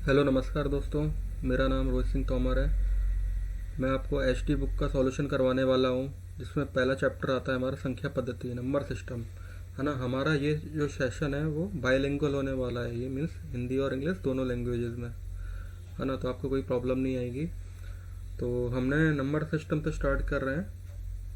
Hello नमस्कार दोस्तों। मेरा नाम रोहित सिंह तोमर है। मैं आपको एचटी बुक का सॉल्यूशन करवाने वाला हूँ, जिसमें पहला चैप्टर आता है हमारा संख्या पद्धति नंबर सिस्टम, है ना। हमारा ये जो सेशन है वो बाइलिंगुअल होने वाला है। ये मीन्स हिंदी और इंग्लिश दोनों लैंग्वेजेस में, है ना। तो आपको कोई प्रॉब्लम नहीं आएगी। तो हमने नंबर सिस्टम से स्टार्ट कर रहे हैं,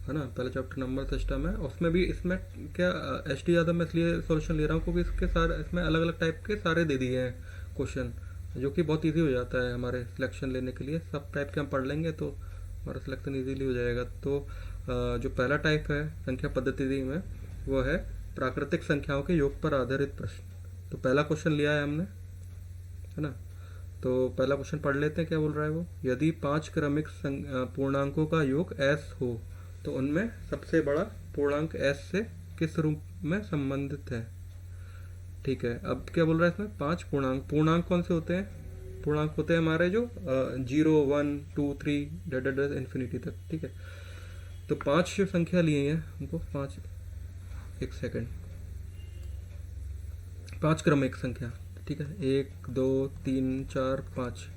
है ना। पहला चैप्टर नंबर सिस्टम है। उसमें भी इसमें क्या एच टी ज़्यादा मैं इसलिए सॉल्यूशन ले रहा हूँ क्योंकि इसके सारे इसमें अलग अलग टाइप के सारे दे दिए हैं क्वेश्चन, जो कि बहुत इजी हो जाता है हमारे सिलेक्शन लेने के लिए। सब टाइप के हम पढ़ लेंगे तो हमारा सिलेक्शन इजीली हो जाएगा। तो जो पहला टाइप है संख्या पद्धति में, वो है प्राकृतिक संख्याओं के योग पर आधारित प्रश्न। तो पहला क्वेश्चन लिया है हमने, है ना। तो पहला क्वेश्चन पढ़ लेते हैं, क्या बोल रहा है वो। यदि 5 क्रमिक पूर्णांकों का योग s हो तो उनमें सबसे बड़ा पूर्णांक s से किस रूप में संबंधित है। ठीक है, अब क्या बोल रहा है इसमें। 5 पूर्णांक, पूर्णांक कौन से होते हैं। पूर्णांक होते हैं हमारे जो 0 1 2 3 इन्फिनिटी तक। ठीक है, तो 5 जो संख्या लिए हैं हमको, 5, एक सेकेंड, 5 क्रमिक संख्या। ठीक है, 1 2 3 4 5।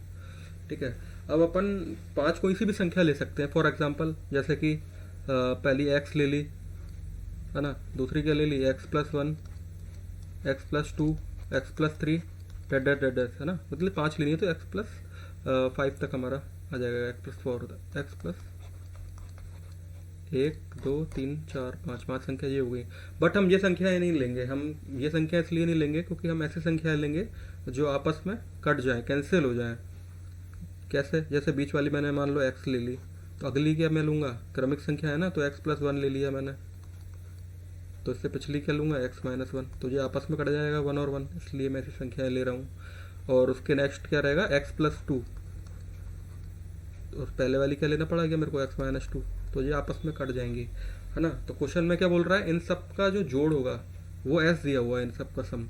ठीक है, अब अपन 5 कोई सी भी संख्या ले सकते हैं। फॉर एग्जांपल जैसे कि पहली x ले ली, है ना। दूसरी क्या ले ली, x+1, x+2, x+3, डेड, है ना। मतलब 5 लेनी है तो x+5 तक हमारा आ जाएगा। x+4, x+1 2 3 4 5, 5 संख्या ये हो गई। बट हम ये संख्याएं नहीं लेंगे। हम ये संख्या इसलिए नहीं लेंगे क्योंकि हम ऐसी संख्याएं लेंगे जो आपस में कट जाए, कैंसिल हो जाए। कैसे, जैसे बीच वाली मैंने मान लो x ले ली, तो अगली क्या मैं लूँगा, क्रमिक संख्या है ना, तो x+1 ले लिया मैंने। तो इससे पिछली क्या लूँगा, x-1। तो ये आपस में कट जाएगा 1 और 1, इसलिए मैं ऐसी संख्याएं ले रहा हूँ। और उसके नेक्स्ट क्या रहेगा, x+2। और पहले वाली क्या लेना पड़ेगा मेरे को, x-2। तो ये आपस में कट जाएंगी, है ना। तो क्वेश्चन में क्या बोल रहा है, इन सब का जो जोड़ होगा वो s दिया हुआ है, इन सब का सम।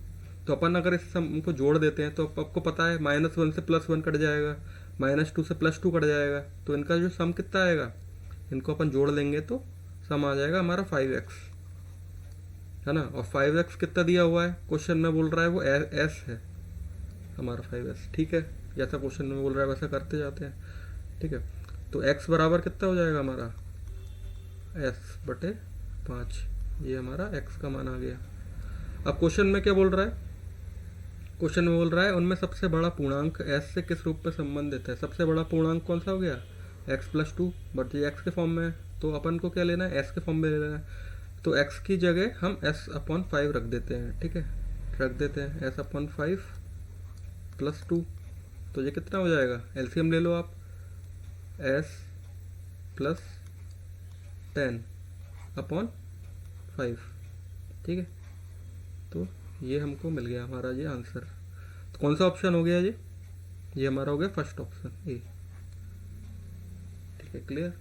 तो अपन अगर इस सम को जोड़ देते हैं तो आपको पता है -1 से +1 कट जाएगा, -2 से +2 कट जाएगा। तो इनका जो सम कितना आएगा, इनको अपन जोड़ लेंगे तो सम आ जाएगा हमारा 5x, है ना। और 5x कितना दिया हुआ है क्वेश्चन में, बोल रहा है वो s है हमारा 5s। ठीक है, जैसा क्वेश्चन में बोल रहा है वैसा करते जाते हैं। ठीक है, तो x बराबर कितना हो जाएगा हमारा, s/5। ये हमारा x का मान आ गया। अब क्वेश्चन में क्या बोल रहा है, क्वेश्चन में बोल रहा है उनमें सबसे बड़ा पूर्णांक s से किस रूप में संबंधित है। सबसे बड़ा पूर्णांक कौन सा हो गया, x+2। बट ये x के फॉर्म में है तो अपन को क्या लेना है, s के फॉर्म में लेना है। तो x की जगह हम s/5 रख देते हैं। ठीक है, रख देते हैं s/5 +2। तो ये कितना हो जाएगा, एलसीएम ले लो आप, s+10/5। ठीक है, तो ये हमको मिल गया हमारा ये आंसर। तो कौन सा ऑप्शन हो गया ये हमारा हो गया फर्स्ट ऑप्शन ए। ठीक है, क्लियर।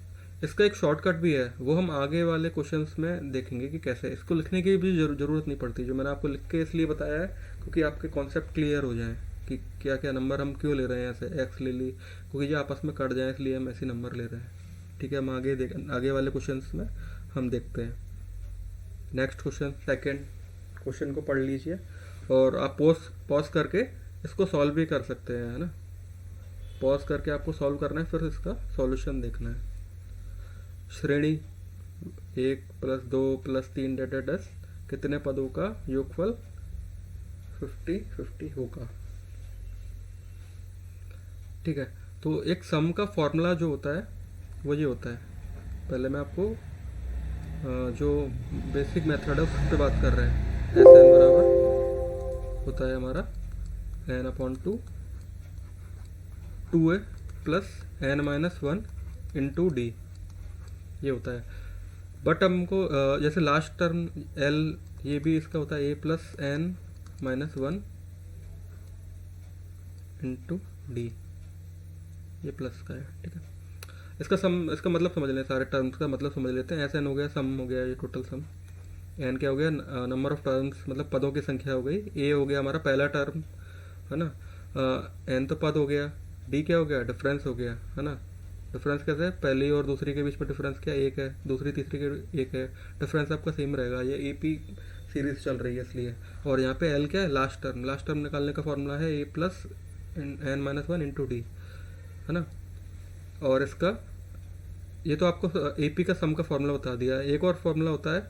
इसका एक शॉर्टकट भी है, वो हम आगे वाले क्वेश्चंस में देखेंगे कि कैसे। इसको लिखने की भी ज़रूरत नहीं पड़ती। जो मैंने आपको लिख के इसलिए बताया है क्योंकि आपके कॉन्सेप्ट क्लियर हो जाए कि क्या क्या नंबर हम क्यों ले रहे हैं। ऐसे एक्स ले ली क्योंकि ये आपस में कट जाए, इसलिए हम ऐसे नंबर ले रहे हैं। ठीक है, हम आगे वाले क्वेश्चंस में हम देखते हैं। नेक्स्ट क्वेश्चन, सेकेंड क्वेश्चन को पढ़ लीजिए और आप पॉज करके इसको सॉल्व भी कर सकते हैं, है ना। पॉज करके आपको सॉल्व करना है, फिर इसका सॉल्यूशन देखना है। श्रेणी 1+2+3 10 कितने पदों का योगफल 50-50 होगा। ठीक है, तो एक सम का फॉर्मूला जो होता है वो ये होता है। पहले मैं आपको जो बेसिक मेथड है उस पर बात कर रहे हैं। एस एन बराबर होता है हमारा n/2 2a + n-1 × d, ये होता है। बट हमको जैसे लास्ट टर्म l, ये भी इसका होता है a + n-1 × d, ये प्लस का है। ठीक है, इसका मतलब समझ लें, सारे टर्म्स का मतलब समझ लेते हैं। एन हो गया सम, हो गया ये टोटल सम। एन क्या हो गया, नंबर ऑफ टर्म्स मतलब पदों की संख्या हो गई। ए हो गया हमारा पहला टर्म, है ना। एन तो पद हो गया। डी क्या हो गया, डिफरेंस हो गया, है ना। डिफरेंस कैसे है, पहली और दूसरी के बीच में डिफरेंस क्या, एक है। दूसरी तीसरी के एक है, डिफरेंस आपका सेम रहेगा। ये AP सीरीज चल रही है इसलिए। और यहाँ पे एल क्या है, लास्ट टर्म। लास्ट टर्म निकालने का फॉर्मूला है a + n minus one into d, है ना। और इसका ये तो आपको AP का सम का फॉर्मूला बता दिया। एक और फॉर्मूला होता है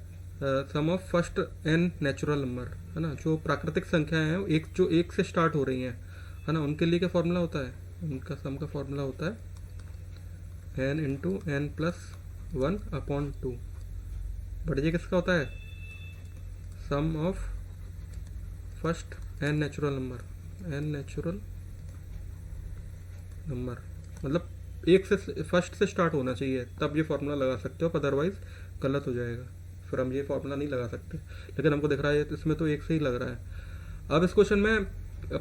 sum of first n natural number, है ना। जो प्राकृतिक संख्याएं हैं एक जो एक से स्टार्ट हो रही हैं, है ना, उनके लिए क्या फॉर्मूला होता है, उनका सम का फॉर्मूला होता है n into n plus one upon two. But ये किसका होता है, sum of first n natural number, n natural number मतलब एक से फर्स्ट से स्टार्ट होना चाहिए, तब ये फार्मूला लगा सकते हो, अदरवाइज गलत हो जाएगा, फिर हम ये फार्मूला नहीं लगा सकते। लेकिन हमको दिख रहा है तो इसमें तो एक से ही लग रहा है। अब इस क्वेश्चन में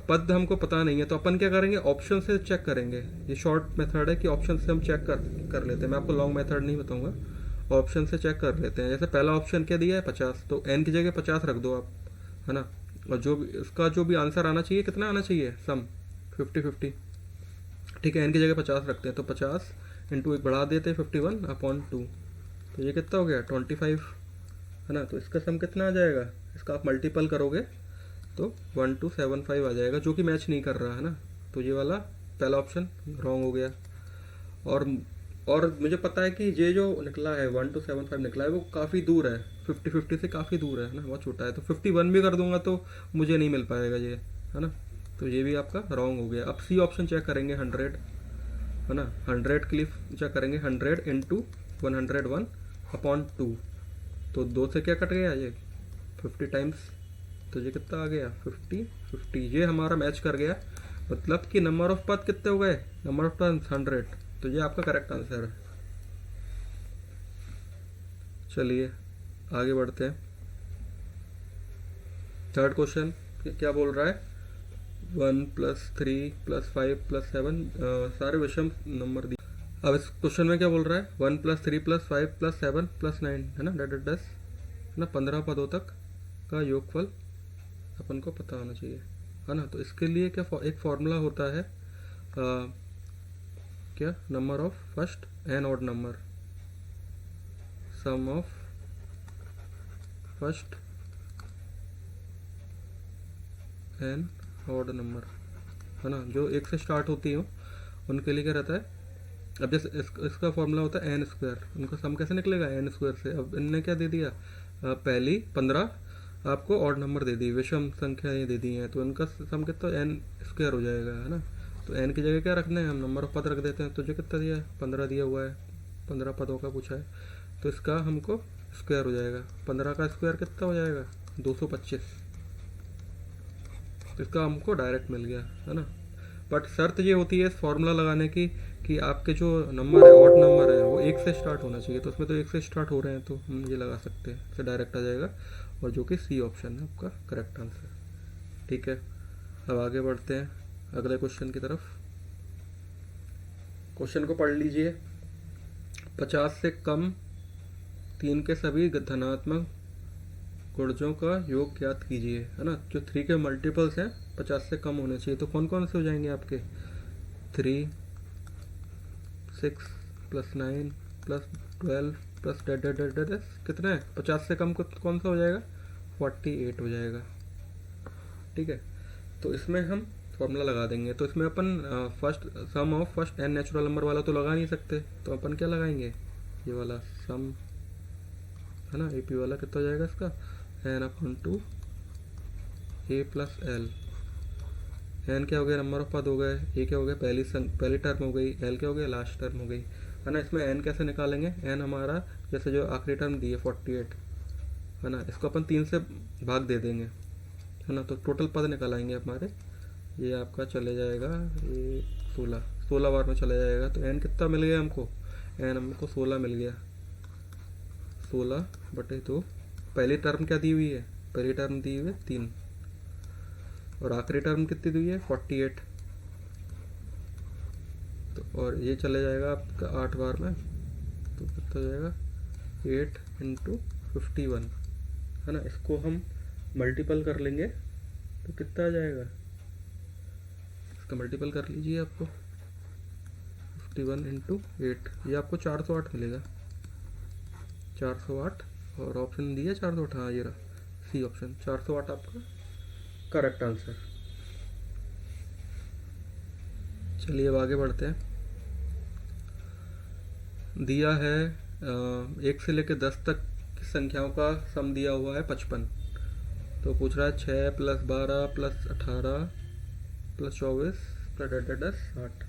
पद हमको पता नहीं है, तो अपन क्या करेंगे, ऑप्शन से चेक करेंगे। ये शॉर्ट मेथड है कि ऑप्शन से हम चेक कर लेते हैं। मैं आपको लॉन्ग मेथड नहीं बताऊंगा, ऑप्शन से चेक कर लेते हैं। जैसे पहला ऑप्शन क्या दिया है 50, तो n की जगह 50 रख दो आप, है ना। और जो भी इसका जो भी आंसर आना चाहिए, कितना आना चाहिए, सम 50-50, ठीक है। n की जगह 50 रखते हैं, तो 50 इंटू एक बढ़ा देते हैं 51 अपॉन टू, तो ये कितना हो गया 25, है ना। तो इसका सम कितना आ जाएगा, इसका आप मल्टीपल करोगे तो 1275 आ जाएगा, जो कि मैच नहीं कर रहा, है ना। तो ये वाला पहला ऑप्शन रॉन्ग हो गया। और और मुझे पता है कि ये जो निकला है 1275 निकला है, वो काफ़ी दूर है, 50-50 से काफ़ी दूर है ना, बहुत छोटा है। तो 51 भी कर दूंगा तो मुझे नहीं मिल पाएगा ये, है ना। तो ये भी आपका रॉन्ग हो गया। अब सी ऑप्शन चेक करेंगे 100, है ना। 100 के लिए चेक करेंगे 100 इंटू 101 अपॉन टू, तो दो से क्या कट गया ये 50 टाइम्स, तो ये कितना आ गया 50-50, ये हमारा मैच कर गया। मतलब कि नंबर ऑफ पद कितने हो गए, नंबर ऑफ टर्न्स 100, तो ये आपका करेक्ट आंसर है। चलिए आगे बढ़ते हैं। थर्ड क्वेश्चन क्या बोल रहा है, 1+3+5+7 सारे विषम नंबर दिए। अब इस क्वेश्चन में क्या बोल रहा है, 1+3+5+7+9, है ना, डेट 10, है ना, 15 पदों तक का योगफल अपन को पता होना चाहिए, है ना। तो इसके लिए क्या एक फॉर्मूला होता है, क्या, number of first n odd number, sum of first n odd number, है ना। जो एक से स्टार्ट होती हो उनके लिए क्या रहता है। अब जैसे इसका फॉर्मूला होता है एन स्क्वायर, उनका सम कैसे निकलेगा एन स्क्वायर से। अब इनने क्या दे दिया, पहली 15 आपको ऑड नंबर दे दी, विषम संख्याएं दे दी हैं, तो इनका सम कितना एन स्क्वायर हो जाएगा, है ना। तो एन की जगह क्या रखना है, हम नंबर ऑफ पद रख देते हैं। तो जो कितना दिया है 15 दिया हुआ है, 15 पदों का पूछा है, तो इसका हमको स्क्वायर हो जाएगा। 15 का स्क्वायर कितना हो जाएगा 225, तो इसका हमको डायरेक्ट मिल गया, है ना। बट शर्त ये होती है इस फॉर्मूला लगाने की कि आपके जो नंबर है ऑड नंबर है वो एक से स्टार्ट होना चाहिए। तो उसमें तो एक से स्टार्ट हो रहे हैं, तो हम ये लगा सकते हैं, इससे डायरेक्ट आ जाएगा, और जो कि सी ऑप्शन है आपका करेक्ट आंसर, ठीक है। अब आगे बढ़ते हैं अगले क्वेश्चन की तरफ। क्वेश्चन को पढ़ लीजिए। 50 से कम 3 के सभी धनात्मक गुणजों का योग ज्ञात कीजिए, है ना। जो 3 के मल्टीपल्स हैं 50 से कम होने चाहिए, तो कौन कौन से हो जाएंगे आपके, 3, 6 + 9 + 12 + डेड कितना है 50 से कम कौन सा हो जाएगा, 48 हो जाएगा, ठीक है। तो इसमें हम फॉर्मूला लगा देंगे। तो इसमें अपन first sum of first n natural number वाला तो लगा नहीं सकते, तो अपन क्या लगाएंगे, ये वाला सम, है ना। AP वाला कितना हो जाएगा इसका, n/2 a + l। n क्या हो गया, नंबर ऑफ पद हो गए, a क्या हो गया पहली टर्म हो गई, l क्या हो गया लास्ट टर्म हो गई, है ना। इसमें n कैसे निकालेंगे, n हमारा जैसे जो आखिरी टर्म दी है 48, है ना, इसको अपन 3 से भाग दे देंगे, है ना। तो टोटल पद निकालेंगे हमारे, ये आपका चले जाएगा ये 16 बार में चला जाएगा। तो n कितना मिल गया हमको, n हमको 16 मिल गया, 16/2। पहली टर्म क्या दी हुई है, पहली टर्म दी हुई है 3, और आखिरी टर्म कितनी दी है 48, तो और ये चले जाएगा आपका 8 बार में, तो कितना हो जाएगा 8 × 51, है ना। इसको हम मल्टीपल कर लेंगे तो कितना आ जाएगा, इसका मल्टीपल कर लीजिए आपको, 51 × 8, ये आपको 408 मिलेगा, 408। और ऑप्शन दिया 408, हाँ ये रहा सी ऑप्शन, 408 आपका करेक्ट आंसर। चलिए अब आगे बढ़ते हैं। दिया है 1 से लेकर 10 तक की संख्याओं का सम दिया हुआ है 55। तो पूछ रहा है 6 + 12 + 18 + 24 + 10 60।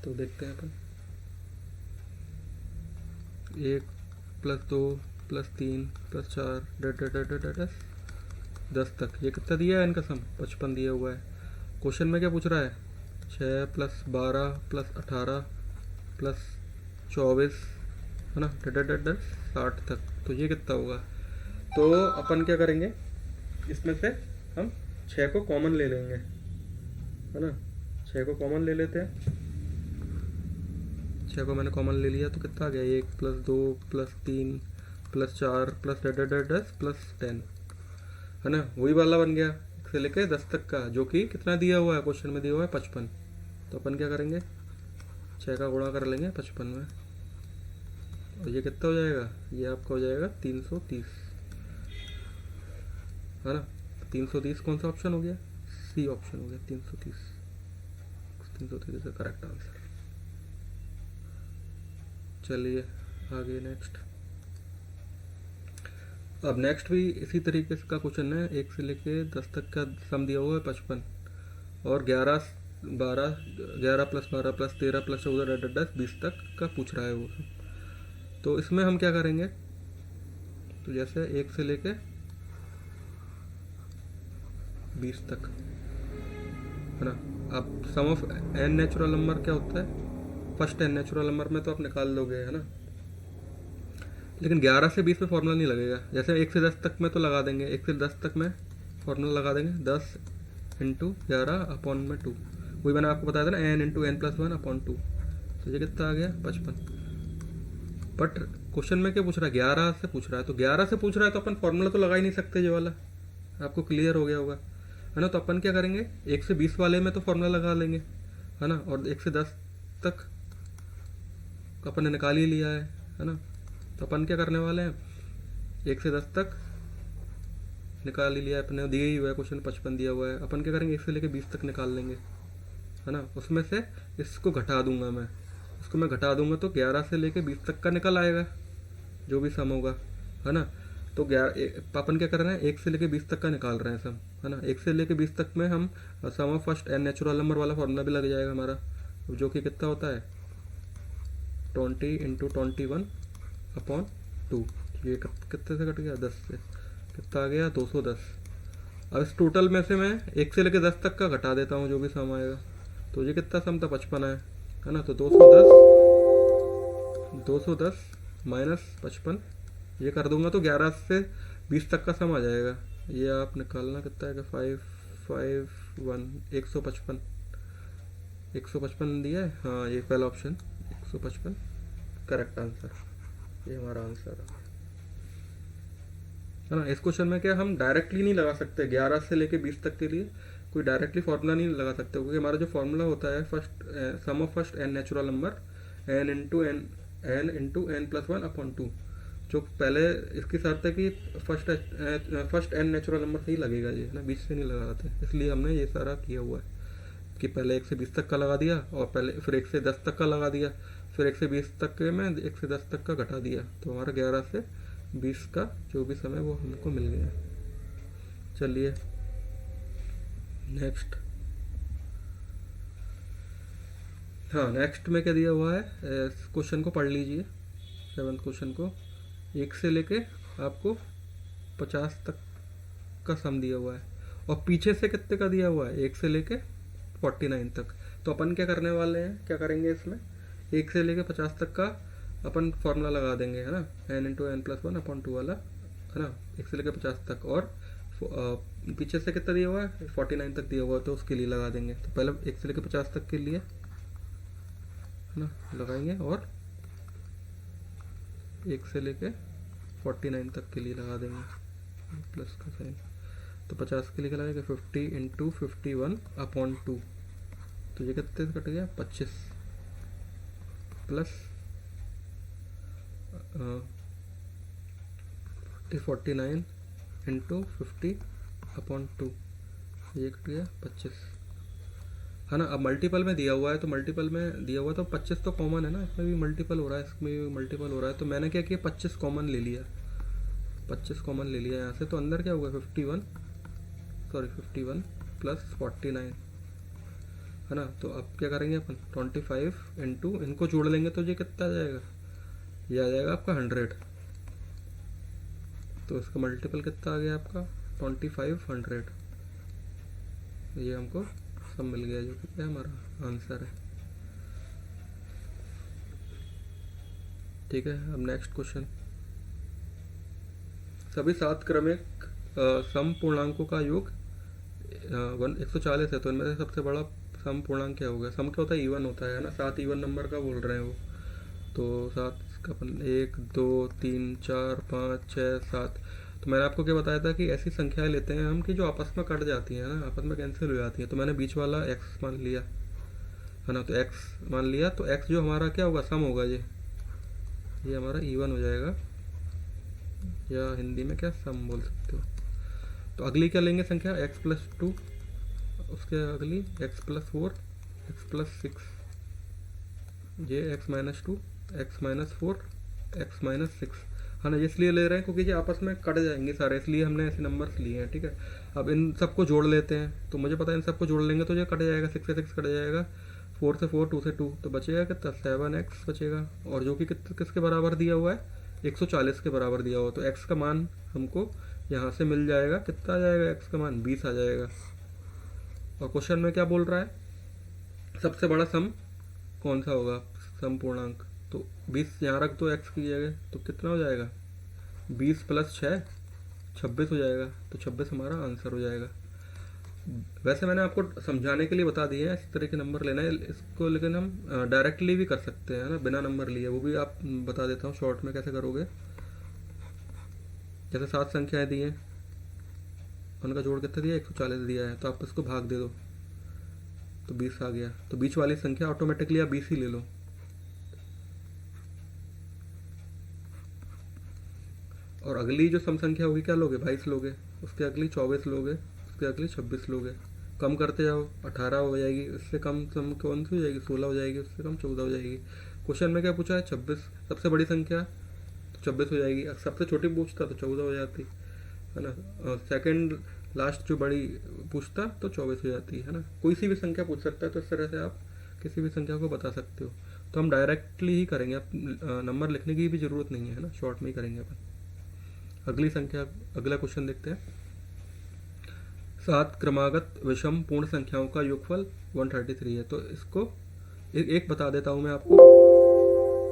तो देखते हैं अपन। 1 + 2 + 3 + 4 10 तक। ये कितना दिया है इनका सम? 55 दिया हुआ है। क्वेश्चन में क्या पूछ रहा है? 6 + 12 + 18 + 24 है ना, 60 तक। तो ये कितना होगा? तो अपन क्या करेंगे, इसमें से हम 6 को कॉमन ले लेंगे, है ना। 6 को कॉमन ले लेते हैं। 6 को मैंने कॉमन ले लिया तो कितना आ गया? 1 + 2 + 3 + 4 + 10 + 10, है ना। वही वाला बन गया 1 से लेके 10 तक का, जो कि कितना दिया हुआ है? क्वेश्चन में दिया हुआ है 55। तो अपन क्या करेंगे, 6 का गुणा कर लेंगे 55 में, और ये कितना हो जाएगा? ये आपका हो जाएगा 330, है ना। 330 कौन सा ऑप्शन हो गया? सी ऑप्शन हो गया, 330। 330 है करेक्ट आंसर। चलिए आगे नेक्स्ट। अब नेक्स्ट भी इसी तरीके से का क्वेश्चन है। 1 से लेके 10 तक का सम दिया हुआ है 55, और 11 + 12 + 13 + 14 10 20 तक का पूछ रहा है वो। तो इसमें हम क्या करेंगे, तो जैसे 1 से लेके 20 तक, है ना। अब सम ऑफ n नेचुरल नंबर क्या होता है? फर्स्ट n नेचुरल नंबर में तो आप निकाल लोगे, है ना। लेकिन 11 से 20 में फॉर्मूला नहीं लगेगा। जैसे 1 से 10 तक में तो लगा देंगे, 1 से 10 तक में फॉर्मूला लगा देंगे 10 × 11/2। वही मैंने आपको बताया था ना, n × n+1/2। तो ये कितना आ गया? 55। बट क्वेश्चन में क्या पूछ रहा है? 11 से पूछ रहा है। तो 11 से पूछ रहा है तो अपन फॉर्मूला तो लगा ही नहीं सकते, ये वाला आपको क्लियर हो गया होगा, है ना। तो अपन क्या करेंगे, 1 से 20 वाले में तो फॉर्मूला लगा लेंगे, है ना। और 1 से 10 तक अपन ने निकाल ही लिया है ना। तो अपन क्या करने वाले हैं, 1 से 10 तक निकाल ही लिया है अपने, दिया ही हुआ है क्वेश्चन, 55 दिया हुआ है। अपन क्या करेंगे, 1 से लेके 20 तक निकाल लेंगे, है ना। उसमें से इसको घटा दूंगा मैं, इसको मैं घटा दूंगा तो 11 से लेके 20 तक का निकल आएगा, जो भी सम होगा, है ना। तो अपन क्या कर रहे हैं, 1 से लेके 20 तक का निकाल रहे हैं सम, है ना। 1 से लेके 20 तक में हम sum of first n natural number वाला फॉर्मूला भी लग जाएगा हमारा, जो कि कितना होता है 20 × 21/2। ये कितने से कट गया? 10 से। कितना आ गया? 210। अब इस टोटल में से मैं 1 से लेके 10 तक का घटा देता हूँ, जो भी सम आएगा। तो ये कितना सम था? 55 है ना। तो 210 - 55 ये कर दूंगा तो 11 से 20 तक का सम आ जाएगा। ये आप निकालना कितना है? 551 155 दिया है, हाँ ये पहला ऑप्शन 155 करेक्ट आंसर। ये हमारा आंसर है ना। इस क्वेश्चन में क्या हम डायरेक्टली नहीं लगा सकते, 11 से लेके 20 तक के लिए कोई डायरेक्टली फार्मूला नहीं लगा सकते, क्योंकि हमारा जो फार्मूला होता है first sum of first n natural number n × n+1/2, जो पहले इसकी शर्त है कि फर्स्ट n नेचुरल नंबर से ही लगेगा ये, है ना, 20 से नहीं लगाते। इसलिए हमने ये सारा किया हुआ है कि पहले 1 से 20 तक का लगा दिया, और पहले फिर 1 से 10 तक का लगा दिया, फिर 1 से 20 तक के में 1 से 10 तक का घटा दिया, तो हमारा 11 से 20 का जो भी समय वो हमको मिल गया। चलिए नेक्स्ट। हाँ नेक्स्ट में क्या दिया हुआ है, क्वेश्चन को पढ़ लीजिए, 7th क्वेश्चन को। 1 से लेके आपको 50 तक का सम दिया हुआ है, और पीछे से कितने का दिया हुआ है? 1 से लेके 49 तक। तो अपन क्या करने वाले हैं, क्या करेंगे इसमें, 1 से लेके 50 तक का अपन फॉर्मूला लगा देंगे, है ना, n × n+1/2 वाला, है ना। 1 से लेके 50 तक, और पीछे से कितना दिया हुआ है? 49 तक दिया हुआ है, तो उसके लिए लगा देंगे। तो पहले 1 से लेके 50 तक के लिए, है ना, लगाएंगे, और 1 से लेके 49 तक के लिए लगा देंगे प्लस का साइन। तो 50 के लिए क्या लगेगा? 50 × 51/2। तो ये कितने से कट गया? 25 प्लस 49 × 50/2, ये कट गया 25। है ना। अब मल्टीपल में दिया हुआ है, तो मल्टीपल में दिया हुआ तो 25 तो कॉमन है ना, इसमें भी मल्टीपल हो रहा है, इसमें भी मल्टीपल हो रहा है, तो मैंने क्या किया 25 कॉमन ले लिया, 25 कॉमन ले लिया यहाँ से, तो अंदर क्या होगा 51, सॉरी 51 प्लस 49, है ना। तो अब क्या करेंगे अपन 25 इंटू इनको जोड़ लेंगे तो ये कितना आ जाएगा, ये आ जाएगा आपका 100, तो इसका मल्टीपल कितना आ गया आपका 2500, ये हमको सब मिल गया जो कि क्या हमारा आंसर है। ठीक है, अब नेक्स्ट क्वेश्चन, सभी 7 क्रमिक सम पूर्णांकों का योग 140 है, तो इनमें से सबसे बड़ा सम पूर्णांक क्या होगा। सम क्या होता है, इवन होता है ना, 7 इवन नंबर का बोल रहे हैं वो, तो 7 का अपन 1 2 3 4 5 6 7, तो मैंने आपको क्या बताया था कि ऐसी संख्याएं लेते हैं हम कि जो आपस में कट जाती हैं ना, आपस में कैंसिल हो जाती हैं, तो मैंने बीच वाला x मान लिया, है ना, तो x मान लिया, तो x जो हमारा क्या होगा सम होगा, ये हमारा इवन हो जाएगा, या हिंदी में क्या सम बोल सकते हो। तो अगली क्या लेंगे संख्या x+2, उसके अगली x+4, x+6, ये x-2, x-4, x-6, है ना, इसलिए ले रहे हैं क्योंकि ये आपस में कट जाएंगे सारे, इसलिए हमने ऐसे नंबर्स लिए हैं। ठीक है, अब इन सबको जोड़ लेते हैं, तो मुझे पता है इन सबको जोड़ लेंगे तो ये कट जाएगा, 6 से 6 कट जाएगा, 4 से 4, 2 से 2, तो बचेगा कितना 7x बचेगा, और जो कि किसके बराबर दिया हुआ है 140 के बराबर दिया हुआ, तो x का मान हमको यहाँ से मिल जाएगा, कितना आ जाएगा x का मान 20 आ जाएगा। और क्वेश्चन में क्या बोल रहा है, सबसे बड़ा सम कौन सा होगा सम पूर्णांक, तो 20 यहाँ रख दो x की जगह, तो कितना हो जाएगा 20 + 6 26 हो जाएगा, तो 26 हमारा आंसर हो जाएगा। वैसे मैंने आपको समझाने के लिए बता दिए हैं इस तरह के नंबर लेना है इसको, लेकिन हम डायरेक्टली भी कर सकते हैं ना बिना नंबर लिए, वो भी आप बता देता हूँ शॉर्ट में कैसे करोगे। जैसे 7 संख्याएं दी हैं, उनका जोड़ कितना दिया 140 दिया है, तो आप इसको भाग दे दो तो 20 आ गया, तो बीच वाली संख्या ऑटोमेटिकली आप 20 ही ले लो। और अगली जो सम संख्या होगी क्या लोगे 22 लोगे, उसके अगली 24 लोगे, उसके अगली 26 लोगे, कम करते जाओ 18 हो जाएगी, उससे कम सम कौन सी हो जाएगी 16 हो जाएगी, उससे कम 14 हो जाएगी। क्वेश्चन में क्या पूछा है 26, सबसे बड़ी संख्या तो 26 हो जाएगी, सबसे छोटी पूछता तो 14 हो जाती, है ना, सेकंड लास्ट जो बड़ी पूछता तो 24 हो जाती है ना। कोई सी भी संख्या पूछ सकता है, तो इस तरह से आप किसी भी संख्या को बता सकते हो। तो हम डायरेक्टली ही करेंगे, आप नंबर लिखने की भी ज़रूरत नहीं है ना, शॉर्ट में ही करेंगे अपन। अगली संख्या, अगला क्वेश्चन देखते हैं, 7 क्रमागत विषम पूर्ण संख्याओं का योगफल 133 है, तो इसको एक बता देता हूँ मैं आपको,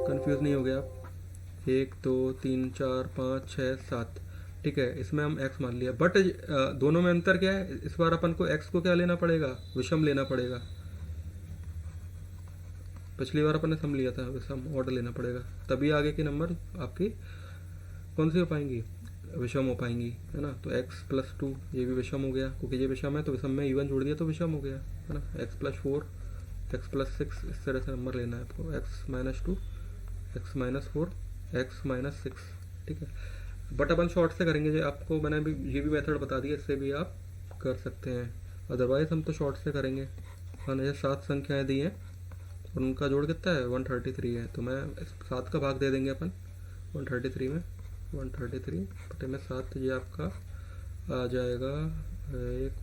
कंफ्यूज नहीं हो गया आप। 1 2 3 4 5 6 7, ठीक है, इसमें हम x मान लिया, बट दोनों में अंतर क्या है, इस बार अपन को x को क्या लेना पड़ेगा विषम लेना पड़ेगा, पिछली बार अपन ने सम लिया था, विषम ऑर्डर लेना पड़ेगा, तभी आगे के नंबर आपकी कौन सी हो पाएंगी विषम हो पाएंगी, है ना। तो x+2 ये भी विषम हो गया, क्योंकि ये विषम है तो विषम में इवन जोड़ दिया तो विषम हो गया, है ना। x+4, x+6, इस तरह से नंबर लेना है आपको, x-2, x-4, x-6, ठीक है। बट अपन शॉर्ट से करेंगे, जो आपको मैंने भी ये भी मेथड बता दिया, इससे भी आप कर सकते हैं, अदरवाइज हम तो शॉर्ट से करेंगे। हाँ, ये 7 संख्याएँ दी हैं और उनका जोड़ कितना है 133 है, तो मैं 7 का भाग दे देंगे अपन 133 में, 133 बटे में 7, ये आपका आ जाएगा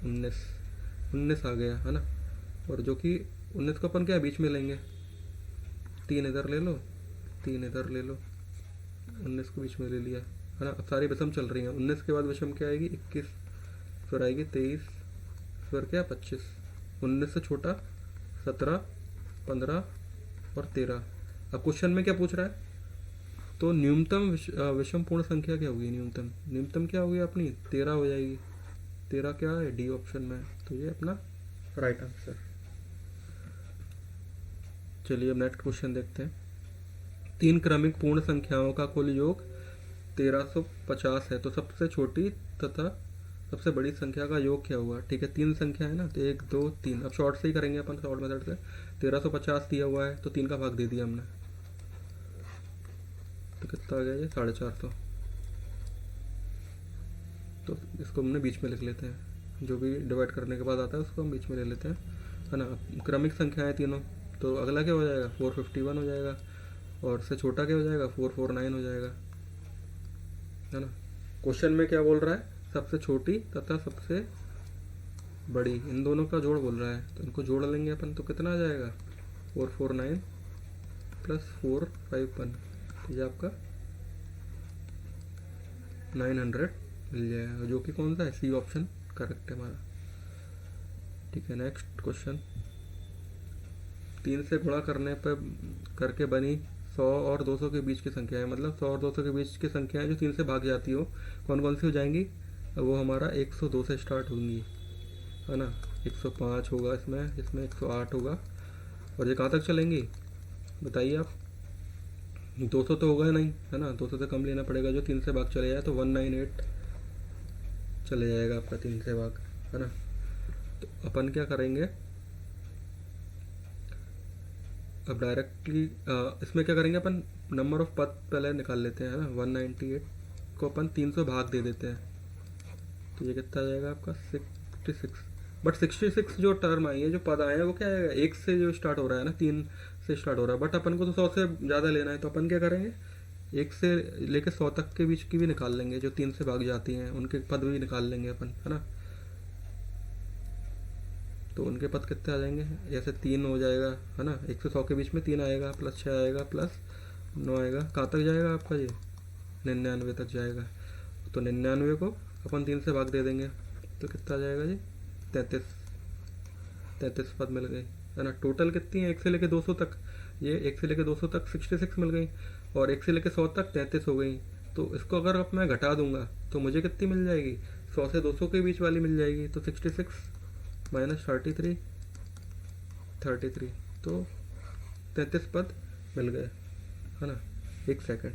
19 आ गया, है ना। और जो कि 19 को अपन क्या बीच में लेंगे, 3 इधर ले लो, 3 इधर ले लो, 19 को बीच में ले लिया, है ना। अब सारी विषम चल रही हैं, 19 के बाद विषम क्या आएगी 21, फिर आएगी 23, फिर क्या 25, 19 से छोटा 17, 15 और 13। अब क्वेश्चन में क्या पूछ रहा है, तो न्यूनतम विषम पूर्ण संख्या क्या होगी, न्यूनतम क्या होगी अपनी 13 हो जाएगी, 13 क्या है डी ऑप्शन में, तो ये अपना राइट आंसर। चलिए अब नेक्स्ट क्वेश्चन देखते हैं, 3 क्रमिक पूर्ण संख्याओं का कुल योग 1350 है, तो सबसे छोटी तथा सबसे बड़ी संख्या का योग क्या हुआ। ठीक है, 3 संख्या है ना, तो 1 2 3, अब शॉर्ट से ही करेंगे अपन, शॉर्ट मेथड से। 1350 दिया हुआ है तो 3 का भाग दे दिया हमने, तो कितना आ गया ये 450, तो इसको हमने बीच में लिख लेते हैं, जो भी डिवाइड करने के बाद आता है उसको हम बीच में ले लेते हैं, है ना। क्रमिक संख्याएं तीनों, तो अगला क्या हो जाएगा 451 हो जाएगा, और से छोटा क्या हो जाएगा 449 हो जाएगा, है ना। क्वेश्चन में क्या बोल रहा है, सबसे छोटी तथा सबसे बड़ी इन दोनों का जोड़ बोल रहा है, तो इनको जोड़ लेंगे अपन, तो कितना आ जाएगा 449 प्लस 451, तो ये आपका 900 मिल जाएगा, जो कि कौन सा है, सी ऑप्शन करेक्ट है हमारा। ठीक है, नेक्स्ट क्वेश्चन। 3 से गुणा करने पर करके बनी 100 और 200 के बीच की संख्या है, मतलब 100 और 200 के बीच की संख्याएं जो 3 से भाग जाती हो, कौन कौन सी हो जाएंगी, वो हमारा 102 से स्टार्ट होंगी, है ना। 105 होगा इसमें, इसमें 108 होगा, और ये कहाँ तक चलेंगी बताइए आप। 200 तो होगा नहीं, है ना, 200 से कम लेना पड़ेगा, जो 3 से भाग चले जाए, तो 198 चले जाएगा आपका 3 से भाग, है ना। तो अपन क्या करेंगे अब डायरेक्टली, इसमें क्या करेंगे अपन, नंबर ऑफ पद पहले निकाल लेते हैं, है ना। 198 को अपन 300 भाग दे देते हैं, तो ये कितना आ जाएगा आपका 66। बट 66 जो टर्म आई है, जो पद आए हैं, वो क्या आएगा, एक से जो स्टार्ट हो रहा है ना, 3 से स्टार्ट हो रहा है, बट अपन को तो 100 से ज़्यादा लेना है, तो अपन क्या करेंगे, 1 से लेकर 100 तक के बीच की भी निकाल लेंगे, जो 3 से भाग जाती हैं उनके पद भी निकाल लेंगे अपन, है ना। तो उनके पद कितने आ जाएंगे, जैसे 3 हो जाएगा, है ना, 1 से 100 के बीच में 3 आएगा, प्लस 6 आएगा, प्लस 9 आएगा, कहाँ तक जाएगा आपका ये 99 तक जाएगा, तो 99 को अपन 3 से भाग दे देंगे, तो कितना आ जाएगा जी 33 पद मिल गए, है ना। टोटल कितनी है 1 से लेके 200 तक, ये 1 से लेके 200 तक 66 मिल गई, और 1 से लेके 100 तक 33 हो गई, तो इसको अगर अब मैं घटा दूंगा तो मुझे कितनी मिल जाएगी, 100 से 200 के बीच वाली मिल जाएगी, तो 66 माइनस 33, तो 33 पद मिल गए, है ना। एक सेकंड,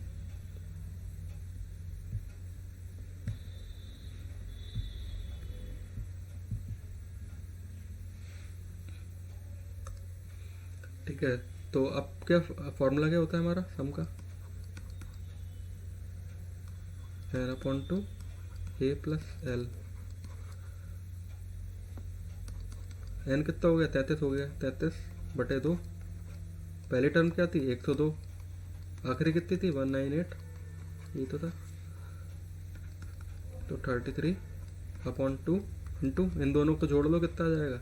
ठीक है। तो अब क्या फॉर्मूला क्या होता है हमारा सम का, एन अपॉन टू ए प्लस एल। एन कितना हो गया 33 हो गया, 33/2, पहली टर्म क्या थी 102, आखिरी कितनी थी 198, ये तो था, तो 33/2 इंटू इन दोनों को जोड़ लो, कितना आ जाएगा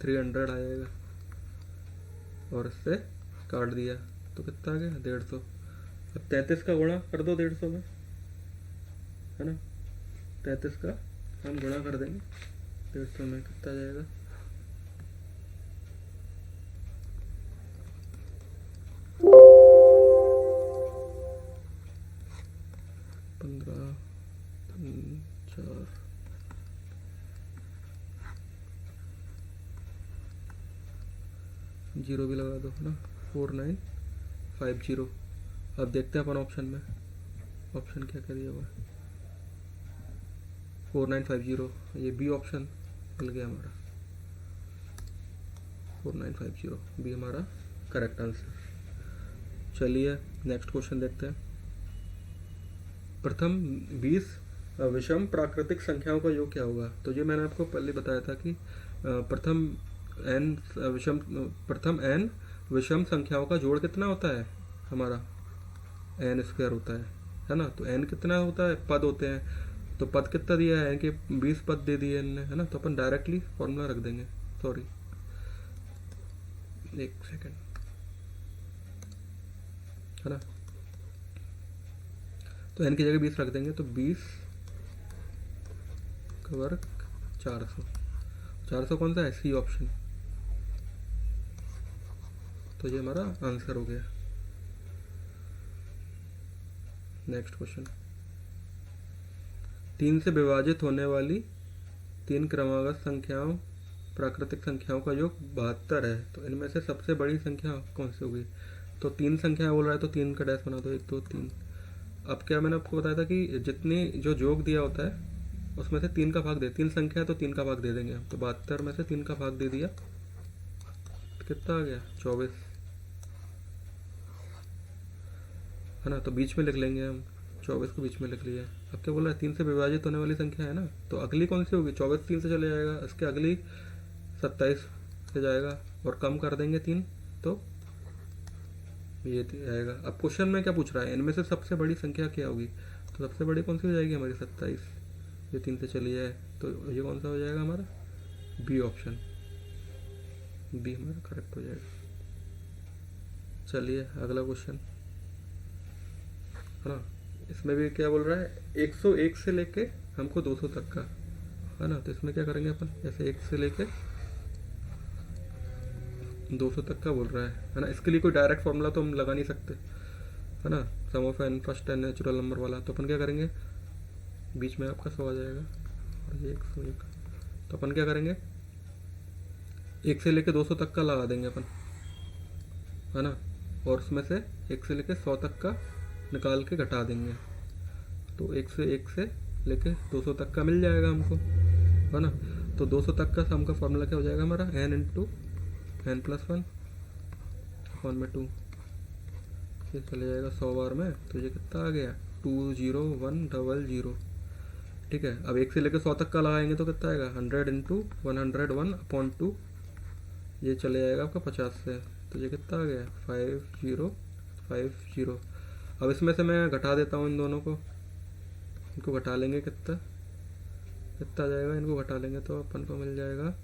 300 आ जाएगा, और इससे काट दिया तो कितना आ गया 150। अब 33 का गुणा कर दो 150 में, है ना। 33 का हम गुणा कर देंगे 150 में, कितना आ जाएगा 15, 4, जीरो भी लगा दो, है ना, 4950। अब देखते हैं अपन ऑप्शन में, ऑप्शन क्या क्या दिया हुआ है, 4950, ये बी ऑप्शन मिल गया हमारा, 4950 बी हमारा करेक्ट आंसर। चलिए नेक्स्ट क्वेश्चन देखते हैं। प्रथम 20 विषम प्राकृतिक संख्याओं का योग क्या होगा, तो ये मैंने आपको पहले बताया था कि प्रथम n विषम संख्याओं का जोड़ कितना होता है हमारा, n² होता है ना। तो n कितना होता है, पद होते हैं, तो पद कितना दिया है, n के 20 पद दे दिए इनने, है ना। तो अपन डायरेक्टली फॉर्मूला रख देंगे, सॉरी एक सेकेंड, है ना। तो n की जगह 20 रख देंगे, तो 20 का वर्ग 400 कौन सा है, सी ऑप्शन, तो ये हमारा आंसर हो गया। Next question. 3 से विभाजित होने वाली 3 क्रमागत संख्याओं प्राकृतिक संख्याओं का योग 72 है, तो इनमें से सबसे बड़ी संख्या कौन सी होगी। तो 3 संख्या बोल रहा है, तो 3 का डैश बना दो, 1 2 3। अब क्या मैंने आपको बताया था कि जितनी जो योग दिया होता है उसमें से 3 का भाग दे, 3 संख्या है तो 3 का भाग दे देंगे हम, तो 72 में से 3 का भाग दे दिया, तो कितना आ गया 24, है ना। तो बीच में लिख लेंगे हम, 24 को बीच में लिख लिया। अब क्या बोल रहा है, 3 से विभाजित होने वाली संख्या है ना, तो अगली कौन सी होगी, 24 3 से चले जाएगा, इसके अगली 27 से जाएगा, और कम कर देंगे 3 तो ये आएगा। अब क्वेश्चन में क्या पूछ रहा है, इनमें से सबसे बड़ी संख्या क्या होगी, तो सबसे बड़ी कौन सी हो जाएगी हमारी 27, ये 3 से चली जाए तो ये कौन सा हो जाएगा हमारा, बी ऑप्शन, बी हमारा करेक्ट हो जाएगा। चलिए अगला क्वेश्चन है ना, इसमें भी क्या बोल रहा है, 101 से लेके हमको 200 तक का है ना, तो इसमें क्या करेंगे अपन, जैसे 1 से लेके 200 तक का बोल रहा है ना, इसके लिए कोई डायरेक्ट फॉर्मूला तो हम लगा नहीं सकते है ना, sum of n first n natural number वाला, तो अपन क्या करेंगे, बीच में आपका 100 आ जाएगा और ये 101, तो अपन क्या करेंगे 1 से लेके 200 तक का लगा देंगे अपन है ना, और उसमें से 1 से लेके 100 तक का निकाल के घटा देंगे, तो 1 से लेके 200 तक का मिल जाएगा हमको है ना। तो 200 तक का सम का फॉर्मूला क्या हो जाएगा हमारा, n into n plus 1 one में 2, ये चले जाएगा 100 बार में, तो ये कितना आ गया 20100। ठीक है, अब 1 से लेकर 100 तक का लगाएंगे तो कितना आएगा 100 इंटू 101/2, ये चले जाएगा आपका 50 से, तो ये कितना आ गया 5050। अब इसमें से मैं घटा देता हूँ इन दोनों को, इनको घटा लेंगे कितना कितना आ जाएगा, इनको घटा लेंगे तो अपन को मिल जाएगा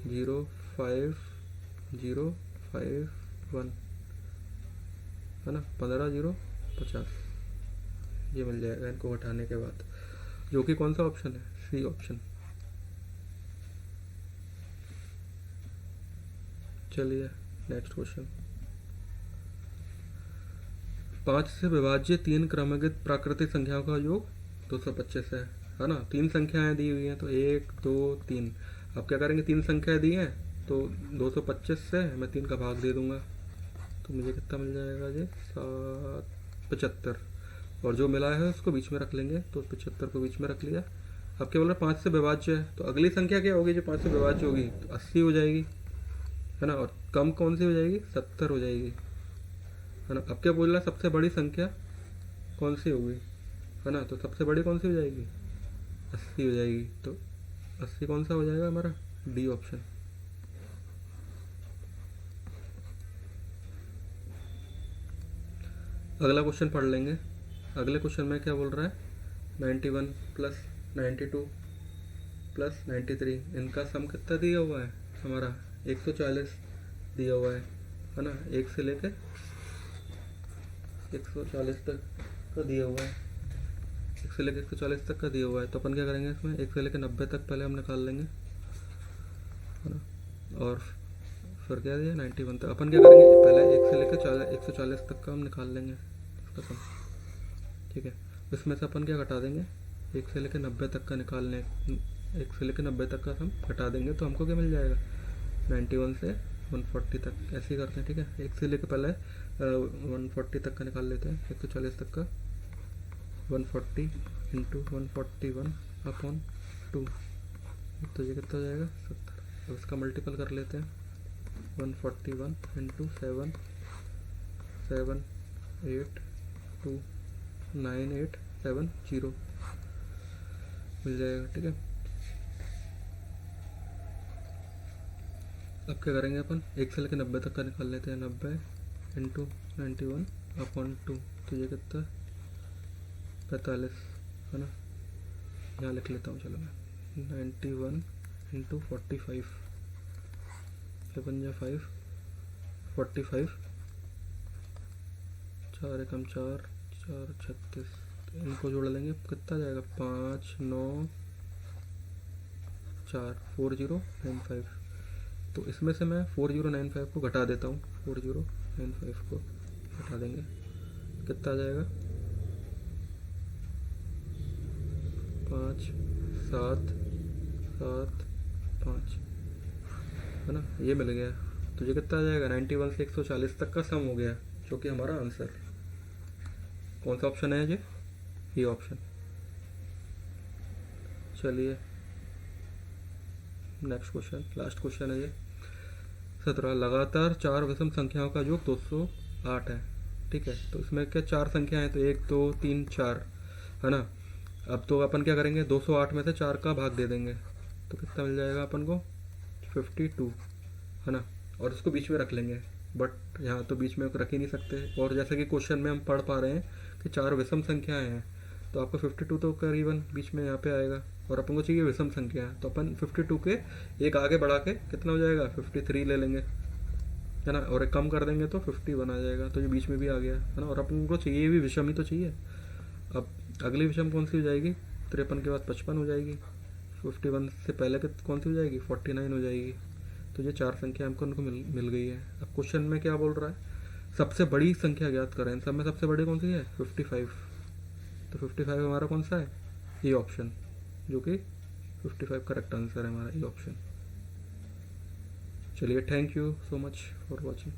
05051 है ना, 15050 ये मिल जाएगा इनको घटाने के बाद, जो कि कौन सा ऑप्शन है, सी ऑप्शन। चलिए नेक्स्ट क्वेश्चन, 5 से विभाज्य 3 क्रमागत प्राकृतिक संख्याओं का योग 225 है ना, 3 संख्याएं दी हुई हैं, तो 1 2 3, अब क्या करेंगे 3 संख्याएं दी हैं तो 225 से मैं 3 का भाग दे दूंगा, तो मुझे कितना मिल जाएगा जी 75, और जो मिला है उसको बीच में रख लेंगे, तो 75 को बीच में रख लिया। अब क्या बोल रहा है 5 से विभाज्य है, तो अगली संख्या क्या होगी जो 5 से विभाज्य होगी, तो 80 हो जाएगी है ना, और कम कौन सी हो जाएगी 70 हो जाएगी है ना। अब क्या बोल रहा है सबसे बड़ी संख्या कौन सी होगी है ना, तो सबसे बड़ी कौन सी हो जाएगी 80 हो जाएगी, तो 80 कौन सा हो जाएगा हमारा, डी ऑप्शन। अगला क्वेश्चन पढ़ लेंगे, अगले क्वेश्चन में क्या बोल रहा है 91 प्लस 92 प्लस 93, इनका सम कितना दिया हुआ है हमारा 140 दिया हुआ है ना, 1 से लेकर 140 तक का दिया हुआ है, 1 से लेकर 140 तक का दिया हुआ है, तो अपन क्या करेंगे इसमें 1 से लेकर 90 तक पहले हम निकाल लेंगे है ना, और फिर क्या दिया 91 तक, अपन क्या करेंगे पहले 1 से लेकर 140 तक का हम निकाल लेंगे इसका सम। ठीक है, इसमें से अपन क्या घटा देंगे 1 से लेकर 90 तक का निकालने, 1 से लेकर 90 तक का हम घटा देंगे तो हमको क्या मिल जाएगा 91 से 140 तक, ऐसे ही करते हैं। ठीक है, 1 से लेकर पहले 140 तक का निकाल लेते हैं, 140 तक का 140 इंटू 141/2, तो ये कितना हो जाएगा 70। अब इसका मल्टीपल कर लेते हैं 141 इंटू 79829,870 मिल जाएगा। ठीक है, अब क्या करेंगे अपन 1 से लेकर 90 तक का निकाल लेते हैं, 90 इंटू 91/2, तो ये कितना 45 है ना, यहाँ लिख लेता हूँ चलो मैं 91 इंटू 45, 7 या 5 45, 4 एकम 4 4 36, इनको जोड़ लेंगे कितना जाएगा 5 9 4 4095, तो इसमें से मैं 4095 को घटा देता हूँ, 4095 को घटा देंगे कितना आ जाएगा 5 7 7 5 है ना, ये मिल गया, तो ये कितना आ जाएगा 91 से 140 तक का सम हो गया, जो कि हमारा आंसर कौन सा ऑप्शन है ये ऑप्शन। चलिए नेक्स्ट क्वेश्चन, लास्ट क्वेश्चन है ये 17, लगातार 4 विषम संख्याओं का योग 208 है। ठीक है, तो इसमें क्या 4 संख्या है, तो 1 2 3 4 है ना। अब तो अपन क्या करेंगे 208 में से 4 का भाग दे देंगे तो कितना मिल जाएगा अपन को, 52, है ना। और इसको बीच में रख लेंगे, बट यहाँ तो बीच में रख ही नहीं सकते। और जैसे कि क्वेश्चन में हम पढ़ पा रहे हैं कि 4 विषम संख्याएं हैं, तो आपका 52 तो करीबन बीच में यहाँ पे आएगा, और अपन को चाहिए विषम संख्या, तो अपन 52 के एक आगे बढ़ा के कितना हो जाएगा, 53 ले लेंगे, है ना। और एक कम कर देंगे तो 51 आ जाएगा, तो ये बीच में भी आ गया, है ना। और अपन को चाहिए भी विषम ही तो चाहिए। अब अगली विषम कौन सी हो जाएगी, 53 के बाद 55 हो जाएगी, 51 से पहले कौन सी हो जाएगी, 49 हो जाएगी। तो ये 4 संख्या हमको उनको मिल गई है। अब क्वेश्चन में क्या बोल रहा है, सबसे बड़ी संख्या ज्ञात करें। इन सब में सबसे बड़ी कौन सी है, 55। तो 55 हमारा कौन सा है, ये ऑप्शन, जो कि 55 करेक्ट आंसर है हमारा, ये ऑप्शन। चलिए, thank you so much for watching.